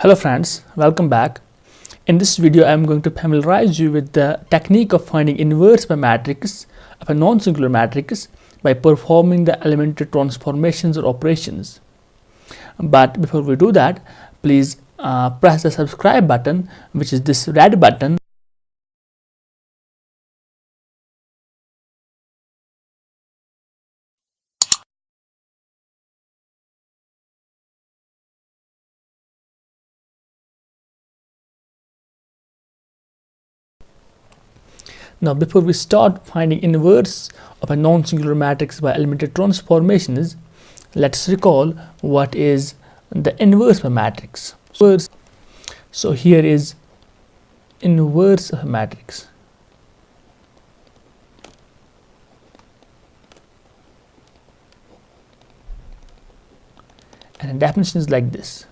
Hello friends, welcome back. In this video I am going to familiarize you with the technique of finding inverse of a matrix of a non-singular matrix by performing the elementary transformations or operations. But before we do that, please press the subscribe button, which is this red button. Now before we start finding inverse of a non-singular matrix by elementary transformations, let's recall what is the inverse of a matrix. So here is inverse of a matrix. And the definition is like this.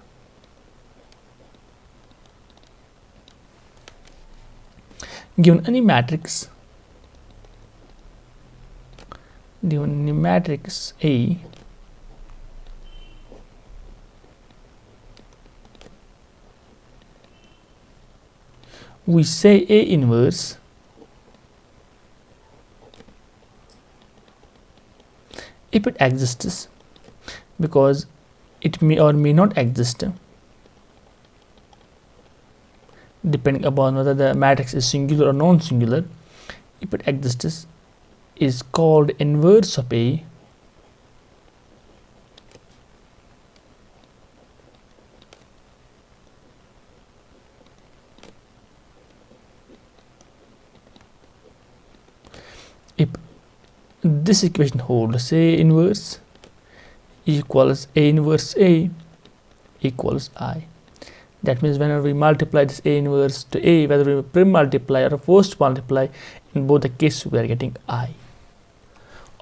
Given any matrix A, we say A inverse if it exists, because it may or may not exist depending upon whether the matrix is singular or non-singular. If it exists, is called inverse of A if this equation holds. A inverse equals A inverse A equals I. That means whenever we multiply this A inverse to A, whether we pre-multiply or post multiply, in both the cases we are getting I.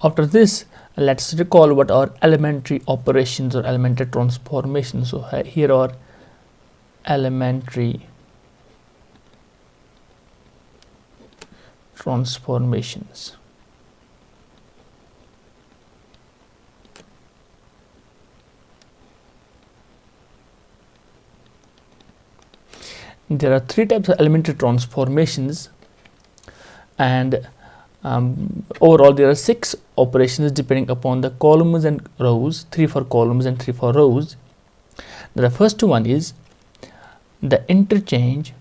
After this, let's recall what are elementary operations or elementary transformations. So here are elementary transformations. There are three types of elementary transformations, and overall there are 6 operations depending upon the columns and rows, 3 for columns and 3 for rows. The first one is the interchange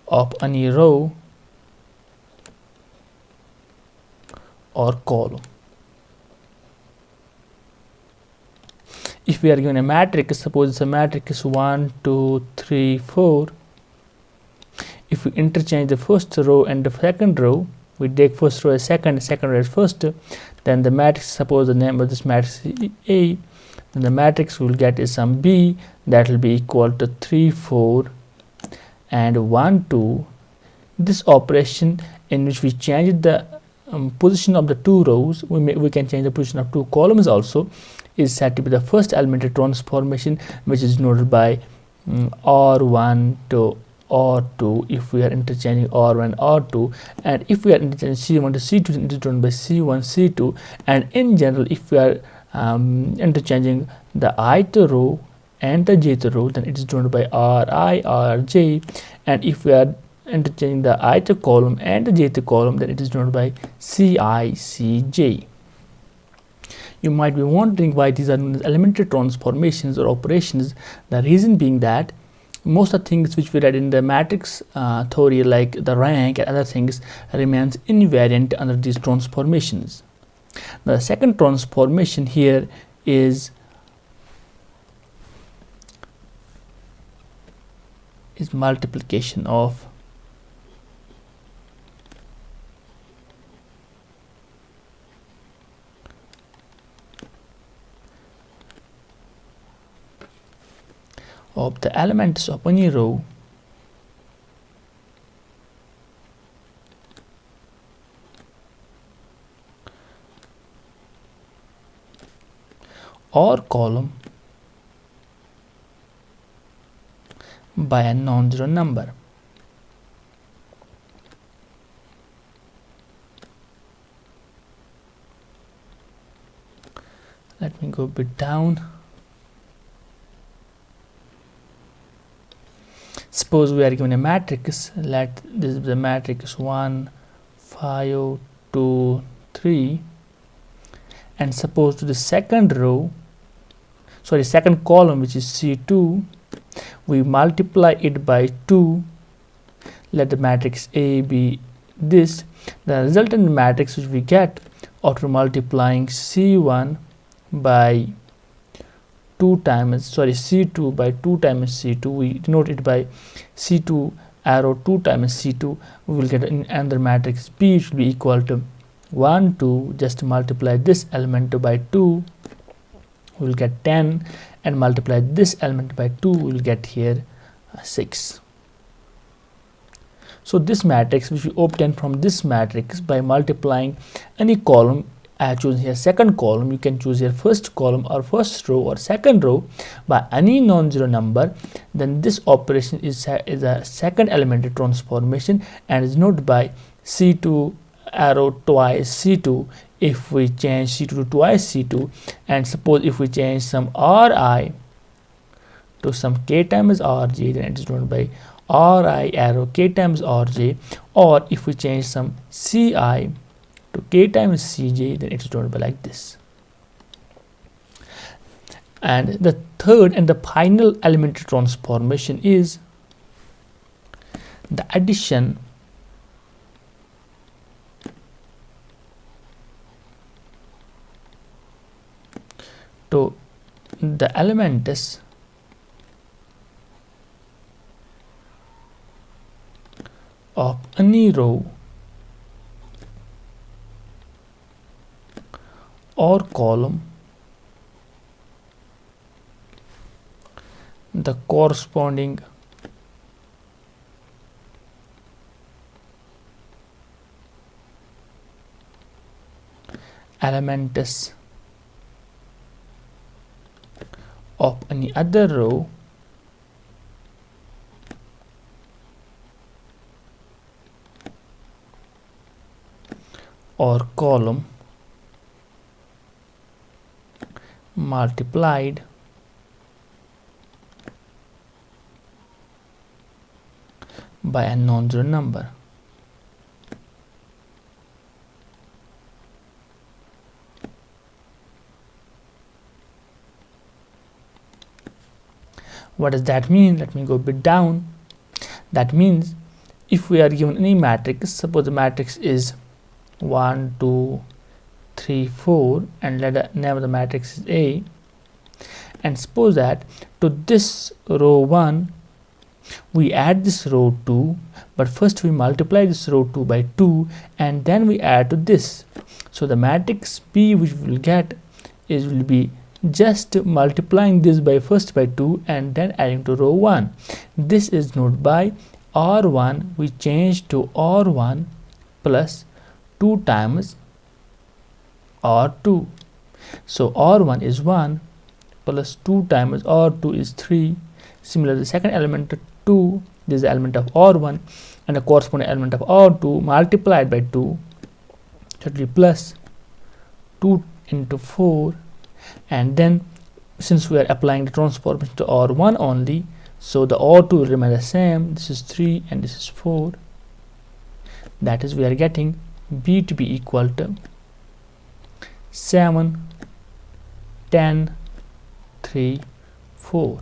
of any row or column. If we are given a matrix, suppose it's a matrix 1, 2, 3, 4. If we interchange the first row and the second row, we take first row as second row as first, then the matrix, suppose the name of this matrix is A, then the matrix we'll get is some B, that will be equal to 3, 4 and 1, 2. This operation in which we change the position of the 2 rows, we can change the position of 2 columns also, is said to be the first elementary transformation, which is denoted by R1 to R2 if we are interchanging R1 R2, and if we are interchanging C1 to C2, it is denoted by C1 C2, and in general if we are interchanging the ith row and the jth row, then it is denoted by Ri Rj, and if we are interchanging the ith column and the jth column, then it is denoted by Ci Cj. You might be wondering why these are elementary transformations or operations. The reason being that most of the things which we read in the matrix theory, like the rank and other things, remains invariant under these transformations. The second transformation here is multiplication of the elements of any row or column by a non-zero number. Let me go a bit down. Suppose we are given a matrix. Let this is the matrix 1 5 2 3, and suppose to the second column, which is C2, we multiply it by 2. Let the matrix A be this. The resultant matrix which we get after multiplying C1 by 2 times C2 by 2 times C2, we denote it by C2 arrow 2 times C2. We will get another matrix B, which will be equal to 1 2. Just multiply this element by 2, we will get 10, and multiply this element by 2, we will get here 6. So this matrix which we obtain from this matrix by multiplying any column, I have chosen here second column. You can choose here first column or first row or second row by any non-zero number. Then this operation is a second elementary transformation and is denoted by C2 arrow twice C2 if we change C2 to twice C2. And suppose if we change some Ri to some k times Rj, then it is denoted by Ri arrow k times Rj. Or if we change some Ci to k times Cj, then it is denoted by like this. And the third and the final elementary transformation is the addition to the elements of any row or column, the corresponding elements of any other row or column multiplied by a non-zero number. What does that mean? Let me go a bit down. That means if we are given any matrix, suppose the matrix is 1 2 3 4, and let the name of the matrix is A, and suppose that to this row 1 we add this row 2, but first we multiply this row 2 by 2 and then we add to this. So the matrix B which we will get will be just multiplying this by first by 2 and then adding to row 1. This is denoted by R1, we change to R1 plus 2 times R2. So R1 is 1 plus 2 times R2 is 3. Similarly, the second element of 2, this is the element of R1, and the corresponding element of R2 multiplied by 2, should be plus 2 into 4. And then since we are applying the transformation to R1 only, so the R2 will remain the same. This is 3 and this is 4. That is, we are getting B to be equal to 7 10 3 4.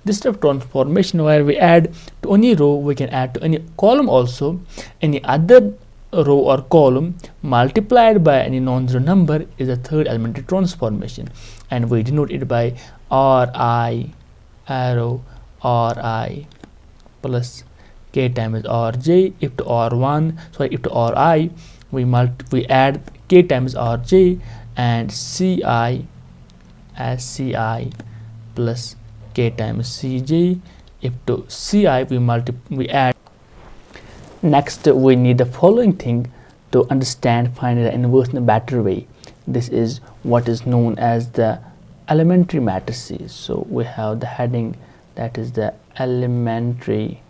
This type of transformation where we add to any row, we can add to any column also. Any other row or column multiplied by any non-zero number is a third elementary transformation, and we denote it by Ri arrow Ri plus k times Rj. If to Ri we add k times Rj, and Ci as Ci plus k times Cj. If to Ci we add. Next, we need the following thing to understand finding the inverse in a better way. This is what is known as the elementary matrices. So we have the heading, that is the elementary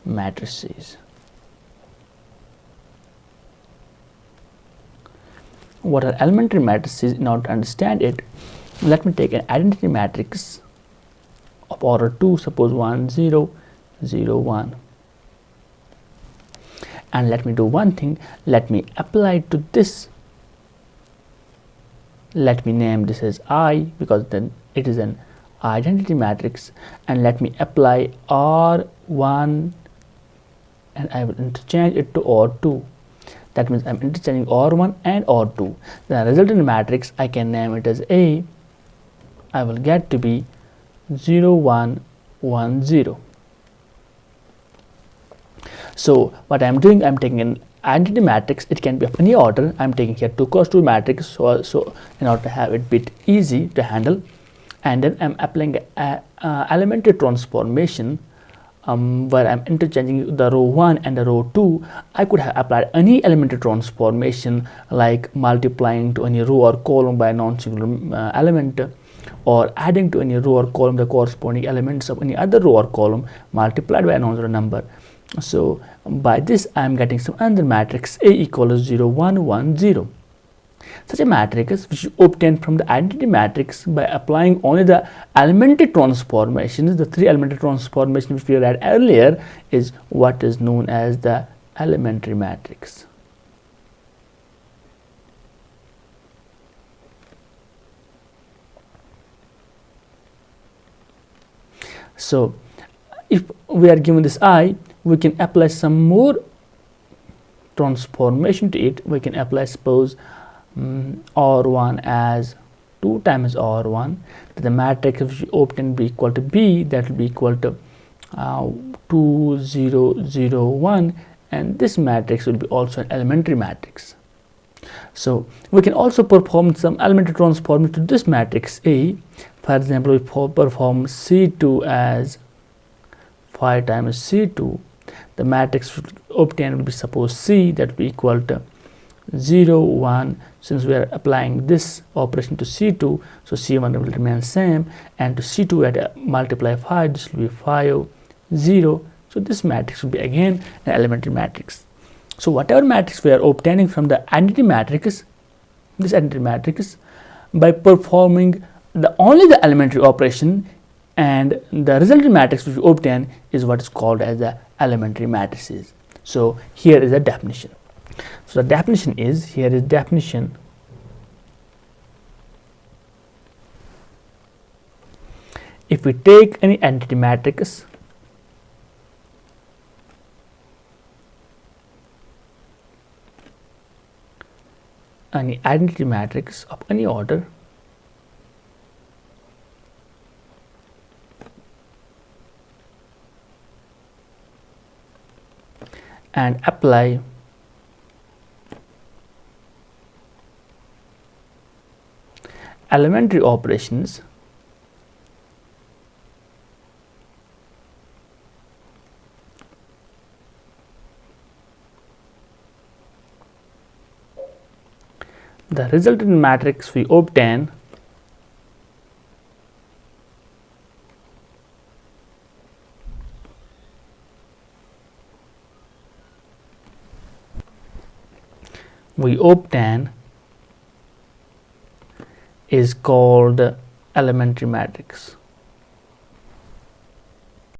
matrices. what are elementary matrices. In order to understand it, let me take an identity matrix of order 2, suppose 1 0 0 1, and let me do one thing. Let me apply it to this. Let me name this as I, because then it is an identity matrix, and let me apply R1, and I will interchange it to R2. That means I'm interchanging R1 and R2. The resultant matrix, I can name it as A. I will get to be 0 1 1 0. So what I'm doing, I'm taking an identity matrix. It can be of any order. I'm taking here 2 cross 2 matrix, so in order to have it bit easy to handle, and then I'm applying a elementary transformation where I'm interchanging the row 1 and the row 2. I could have applied any elementary transformation, like multiplying to any row or column by a non-singular element, or adding to any row or column the corresponding elements of any other row or column multiplied by a non-zero number. So by this I am getting some other matrix A equals 0 1 1 0. Such a matrix, which you obtain from the identity matrix by applying only the elementary transformations, the 3 elementary transformations which we read earlier, is what is known as the elementary matrix. So if we are given this I, we can apply some more transformation to it. We can apply, suppose, R1 as 2 times R1. The matrix which we obtain be equal to B, that will be equal to 2 0 0 1, and this matrix will be also an elementary matrix. So we can also perform some elementary transformation to this matrix A. For example, we perform C2 as 5 times C2. The matrix obtained will be, suppose, C, that will be equal to 0 1. Since we are applying this operation to C2, so C1 will remain same, and to C2 at multiply 5, this will be 5 0. So this matrix will be again an elementary matrix. So whatever matrix we are obtaining from the identity matrix, this identity matrix, by performing only the elementary operation, and the resultant matrix which we obtain is what is called as the elementary matrices. So here is the definition. So the definition is, here is definition. If we take any identity matrix, of any order, and apply elementary operations, the resultant matrix we obtain is called elementary matrix.